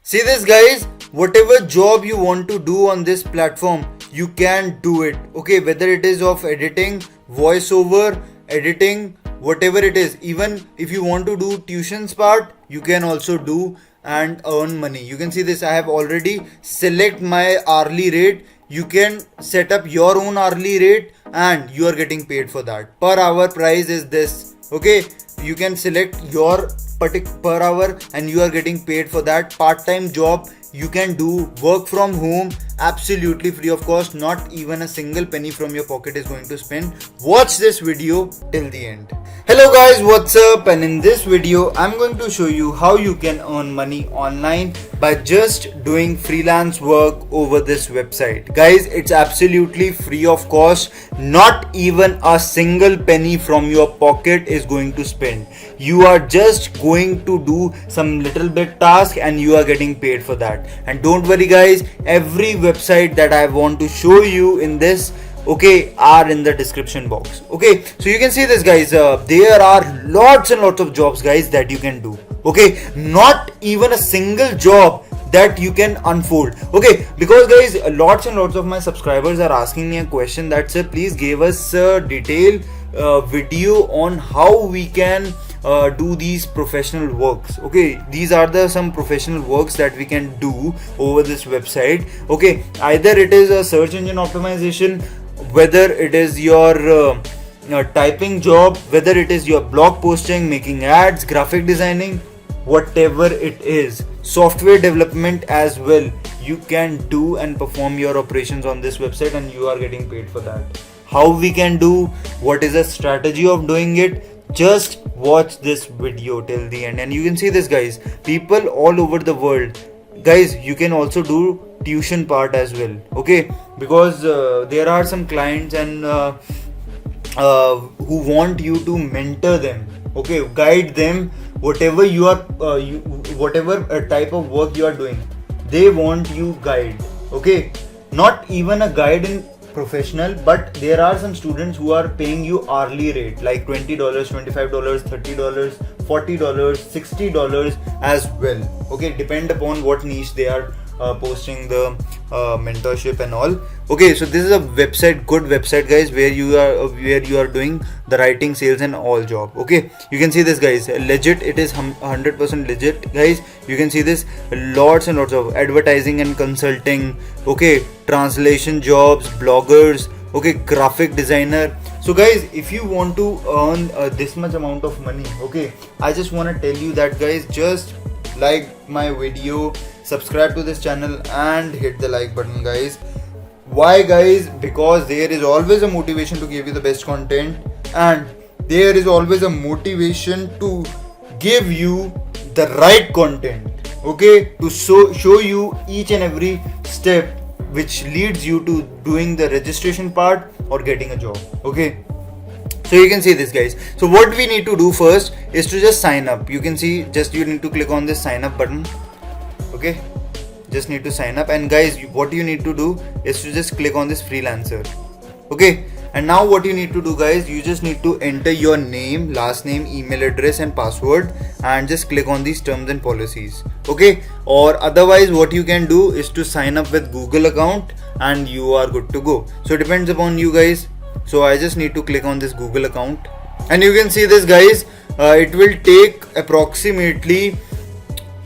See this guys, whatever job you want to do on this platform, you can do it. Okay, whether it is of editing, voiceover, editing, whatever it is. Even if you want to do tuitions part, you can also do and earn money. You can see this, I have already select my hourly rate. You can set up your own hourly rate and you are getting paid for that. Per hour price is this. Okay, you can select your per hour and you are getting paid for that. Part-time job you can do, work from home, absolutely free of cost. Not even a single penny from your pocket is going to spend. Watch this video till the end. Hello guys, what's up? And in this video I'm going to show you how you can earn money online by just doing freelance work over this website. Guys, it's absolutely free of cost. Not even a single penny from your pocket is going to spend. You are just going to do some little bit task and you are getting paid for that. And don't worry guys, every website that I want to show you in this are in the description box. Okay, so you can see this guys, there are lots and lots of jobs guys that you can do. Okay, not even a single job that you can unfold. Okay, because guys, lots and lots of my subscribers are asking me a question that say please give us a detailed video on how we can do these professional works. Okay, these are some professional works that we can do over this website. Okay, either it is a search engine optimization, whether it is your typing job, whether it is your blog posting, making ads, graphic designing, whatever it is, software development as well, you can do and perform your operations on this website and you are getting paid for that. How we can do, what is the strategy of doing it, just watch this video till the end. And you can see this guys, people all over the world. Guys, you can also do tuition part as well. Okay, because there are some clients and who want you to mentor them. Okay, guide them, whatever you are whatever type of work you are doing, they want you guide. Okay, not even a guide in professional, but there are some students who are paying you hourly rate like $20, $25, $30, $40, $60 as well. Okay, depend upon what niche they are posting the mentorship and all. Okay, so this is a website, good website guys, where you are doing the writing, sales and all job. Okay, you can see this guys, legit, it is 100% legit guys. You can see this, lots and lots of advertising and consulting. Okay, translation jobs, bloggers. Okay, graphic designer. So guys, if you want to earn this much amount of money, okay, I just want to tell you that guys, just like my video, subscribe to this channel and hit the like button guys. Why guys? Because there is always a motivation to give you the best content, and there is always a motivation to give you the right content. Okay, to show you each and every step which leads you to doing the registration part or getting a job. Okay, so you can see this guys. So what we need to do first is to just sign up. You can see, just you need to click on this sign up button. Okay, just need to sign up, and guys, what you need to do is to just click on this freelancer. Okay, and now what you need to do guys, you just need to enter your name, last name, email address and password, and just click on these terms and policies. Okay, or otherwise what you can do is to sign up with Google account and you are good to go. So it depends upon you guys. So I just need to click on this Google account, and you can see this guys, it will take approximately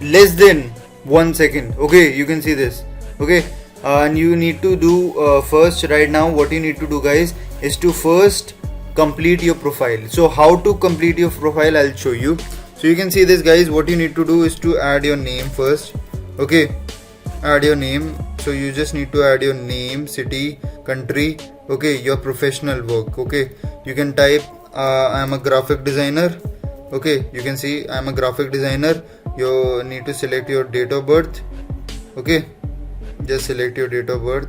less than 1 second. Okay, you can see this. Okay, and you need to do first, right now what you need to do guys is to first complete your profile. So how to complete your profile, I'll show you. So you can see this guys, what you need to do is to add your name first. Okay, add your name. So you just need to add your name, city, country. Okay, your professional work. Okay, you can type I'm a graphic designer. Okay, you can see I'm a graphic designer. You need to select your date of birth. Okay, just select your date of birth.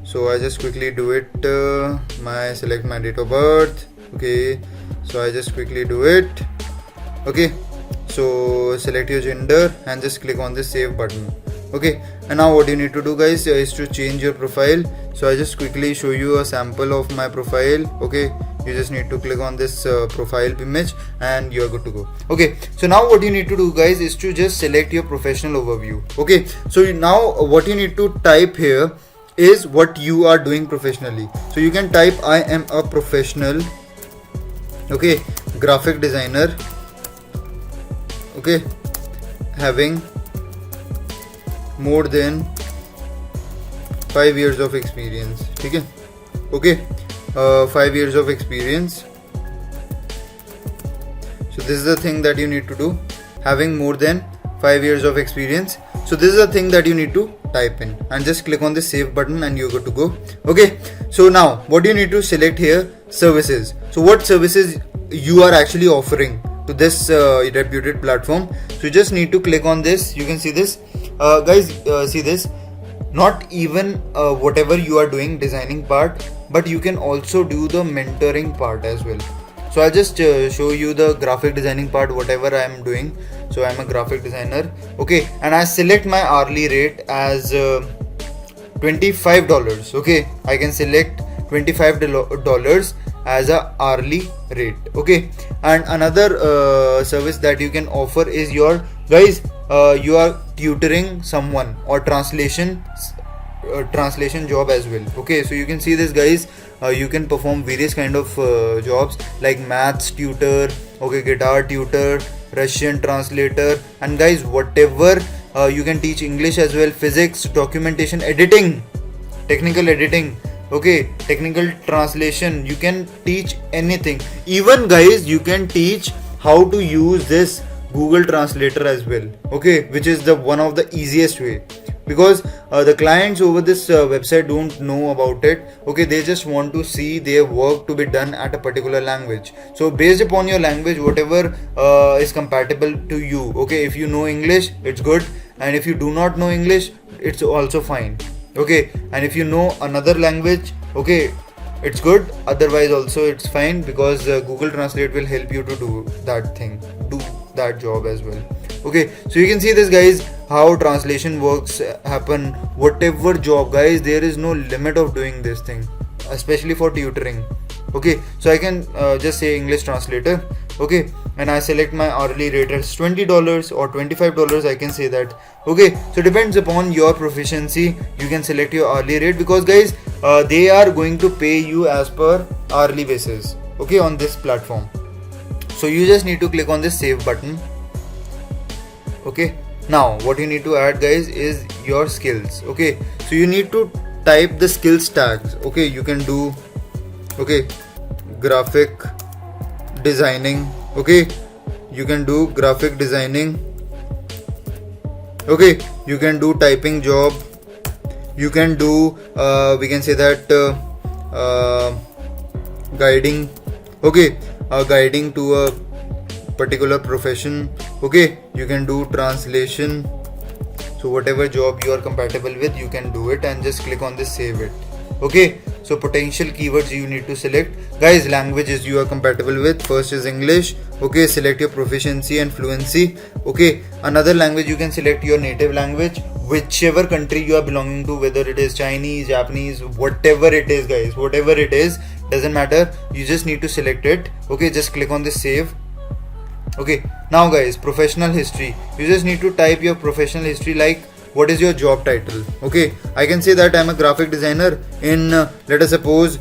So I just quickly do it, select my date of birth. Okay, so I just quickly do it. Okay, so select your gender and just click on the save button. Okay, and now what you need to do guys is to change your profile. So I just quickly show you a sample of my profile. Okay, you just need to click on this profile image and you're good to go. Okay, so now what you need to do guys is to just select your professional overview. Okay, so now what you need to type here is what you are doing professionally. So you can type I am a professional, okay, graphic designer, okay, having more than 5 years of experience. Okay, okay, 5 years of experience. So this is the thing that you need to do, having more than 5 years of experience. So this is the thing that you need to type in and just click on the save button and you're good to go. Okay, so now what you need to select here, services. So what services you are actually offering to this reputed platform. So you just need to click on this. You can see this guys, see this, not even whatever you are doing designing part, but you can also do the mentoring part as well. So I'll just show you the graphic designing part, whatever I am doing. So I'm a graphic designer, okay, and I select my hourly rate as $25. Okay, I can select $25 as a hourly rate. Okay, and another service that you can offer is your guys, you are tutoring someone or translation job as well. Okay, so you can see this guys, you can perform various kind of jobs like maths tutor, okay, guitar tutor, Russian translator, and guys whatever you can teach English as well, physics, documentation, editing, technical editing, okay, technical translation, you can teach anything. Even guys you can teach how to use this Google Translator as well, okay, which is the one of the easiest way, because the clients over this website don't know about it. Okay, they just want to see their work to be done at a particular language. So based upon your language, whatever is compatible to you, okay, if you know English it's good, and if you do not know English it's also fine. Okay, and if you know another language, okay, it's good, otherwise also it's fine, because Google Translate will help you to do that thing, do that job as well. Okay, so you can see this guys, how translation works happen, whatever job guys, there is no limit of doing this thing, especially for tutoring. Okay, so I can just say English translator, okay, and I select my hourly rate as $20 or $25, I can say that. Okay, so depends upon your proficiency, you can select your hourly rate, because guys they are going to pay you as per hourly basis, okay, on this platform. So you just need to click on this save button. Okay, now what you need to add guys is your skills. Okay, so you need to type the skills tags. Okay, you can do, okay, graphic designing, okay, you can do graphic designing, okay, you can do typing job, you can do we can say that guiding, okay, guiding to a particular profession, okay, you can do translation. So whatever job you are compatible with, you can do it, and just click on this save it. Okay, so potential keywords you need to select guys, languages you are compatible with, first is English, okay, select your proficiency and fluency. Okay, another language you can select your native language, whichever country you are belonging to, whether it is Chinese, Japanese, whatever it is guys, whatever it is, doesn't matter, you just need to select it. Okay, just click on this save. Okay, now guys, professional history, you just need to type your professional history, like what is your job title. Okay, I can say that I'm a graphic designer in let us suppose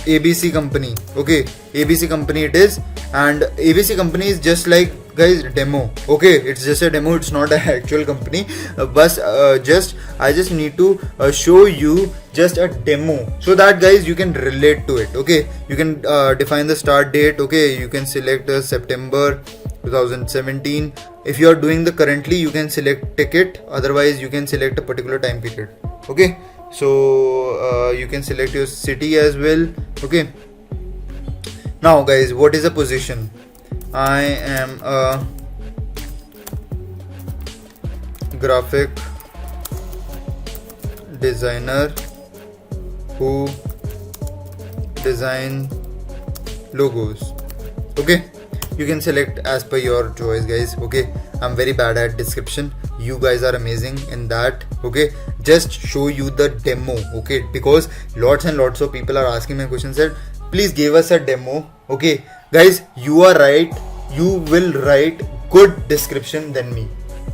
ABC company. Okay, ABC company it is, and ABC company is just like guys demo. Okay, it's just a demo, it's not an actual company, but I just need to show you just a demo, so that guys you can relate to it. Okay, you can define the start date. Okay, you can select September 2017. If you are doing the currently, you can select ticket, otherwise you can select a particular time period. Okay, so you can select your city as well. Okay, now guys, what is a position? I am a graphic designer who design logos. Okay, you can select as per your choice guys. Okay, I'm very bad at description, you guys are amazing in that. Okay, just show you the demo. Okay, because lots and lots of people are asking me questions that please give us a demo. Okay guys, you are right, you will write good description than me.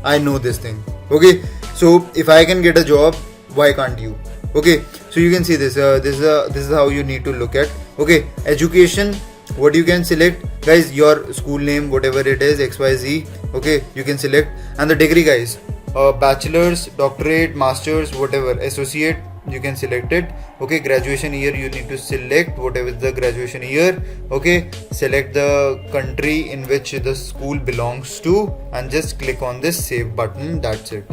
I know this thing. Okay, so if I can get a job, why can't you? Okay, so you can see this. This is how you need to look at. Okay, education. What you can select, guys, your school name, whatever it is, XYZ. Okay, you can select, and the degree, guys, bachelor's, doctorate, master's, whatever, associate, you can select it. Okay, graduation year, you need to select whatever is the graduation year. Okay, select the country in which the school belongs to, and just click on this save button. That's it.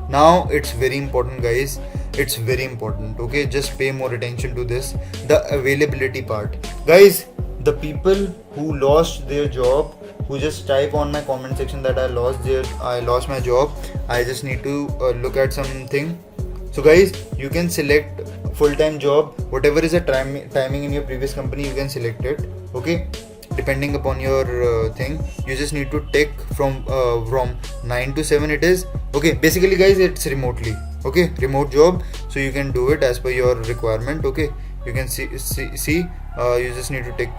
Now it's very important, guys, it's very important. Okay, just pay more attention to this, the availability part, guys. The people who lost their job, who just type on my comment section that I lost my job, I just need to look at something. So guys, you can select full-time job, whatever is the timing in your previous company, you can select it. Okay, depending upon your thing, you just need to take from 9 to 7 it is. Okay, basically guys, it's remotely. Okay, remote job, so you can do it as per your requirement. Okay, you can see you just need to take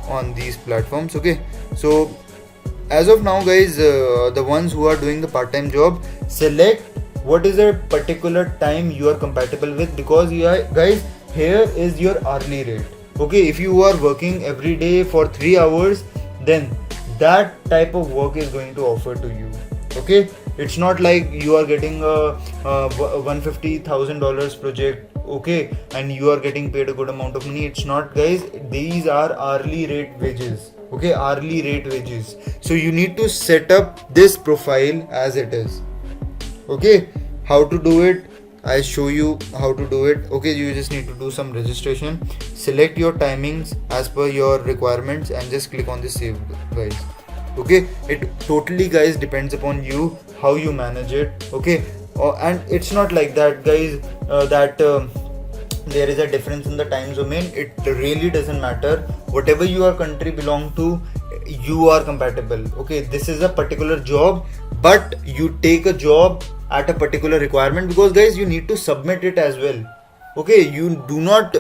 on these platforms. Okay, so as of now, guys, the ones who are doing the part-time job, select what is a particular time you are compatible with, because you are, guys, here is your hourly rate. Okay, if you are working every day for 3 hours, then that type of work is going to offer to you. Okay, it's not like you are getting a $150,000 project. Okay, and you are getting paid a good amount of money. It's not, guys, these are hourly rate wages. Okay, hourly rate wages. So you need to set up this profile as it is. Okay, how to do it, I show you how to do it. Okay, you just need to do some registration, select your timings as per your requirements, and just click on the save, guys. Okay, it totally, guys, depends upon you how you manage it. Okay, and it's not like that, guys, that there is a difference in the time domain. It really doesn't matter. Whatever your country belong to, you are compatible. Okay, this is a particular job, but you take a job at a particular requirement, because guys, you need to submit it as well. Okay, you do not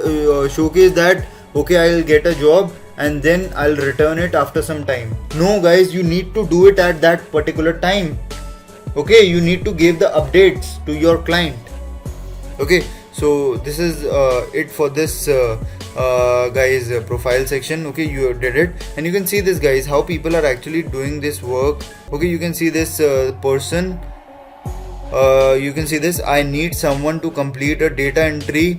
showcase that okay, I'll get a job and then I'll return it after some time. No, guys, you need to do it at that particular time. Okay, you need to give the updates to your client. Okay, so this is it for this guys profile section. Okay, you did it, and you can see this, guys, how people are actually doing this work. Okay, you can see this person, you can see this, I need someone to complete a data entry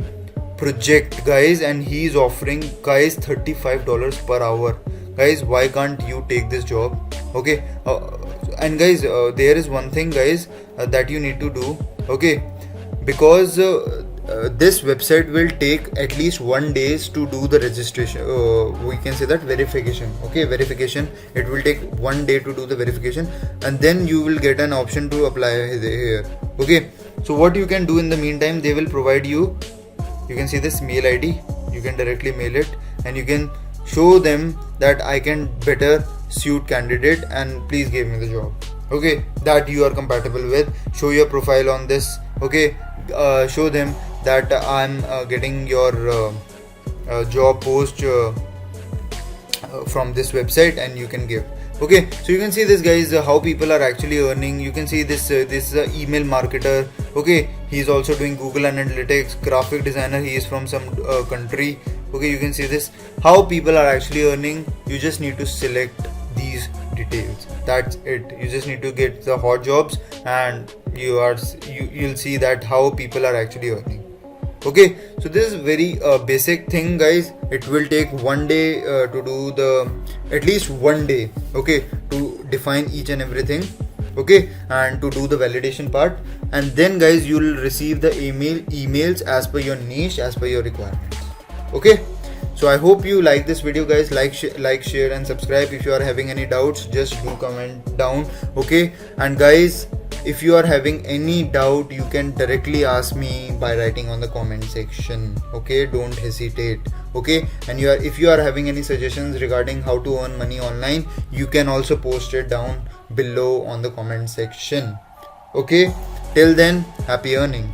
project, guys, and he is offering, guys, $35 per hour. Guys, why can't you take this job? Okay, and guys, there is one thing, guys, that you need to do. Okay, because this website will take at least 1 day to do the registration, we can say that verification. Okay, verification, it will take 1 day to do the verification, and then you will get an option to apply here. Okay, so what you can do in the meantime, they will provide you, you can see this mail ID, you can directly mail it, and you can show them that I can better suit candidate and please give me the job. Okay, that you are compatible with. Show your profile on this. Okay, show them that I'm getting your job post from this website, and you can give. Okay, so you can see this, guys, how people are actually earning. You can see this this is a email marketer. Okay, he is also doing Google Analytics, graphic designer, he is from some country. Okay, you can see this, how people are actually earning. You just need to select these details. That's it. You just need to get the hot jobs, and you'll see that how people are actually earning. Okay, so this is very basic thing, guys. It will take 1 day to do at least 1 day. Okay, to define each and everything. Okay, and to do the validation part, and then, guys, you will receive the emails as per your niche, as per your requirements. Okay, so I hope you like this video, guys. Like, share and subscribe. If you are having any doubts, just do comment down. Okay, and guys, if you are having any doubt, you can directly ask me by writing on the comment section. Okay, don't hesitate. Okay, and if you are having any suggestions regarding how to earn money online, you can also post it down below on the comment section. Okay, till then, happy earning.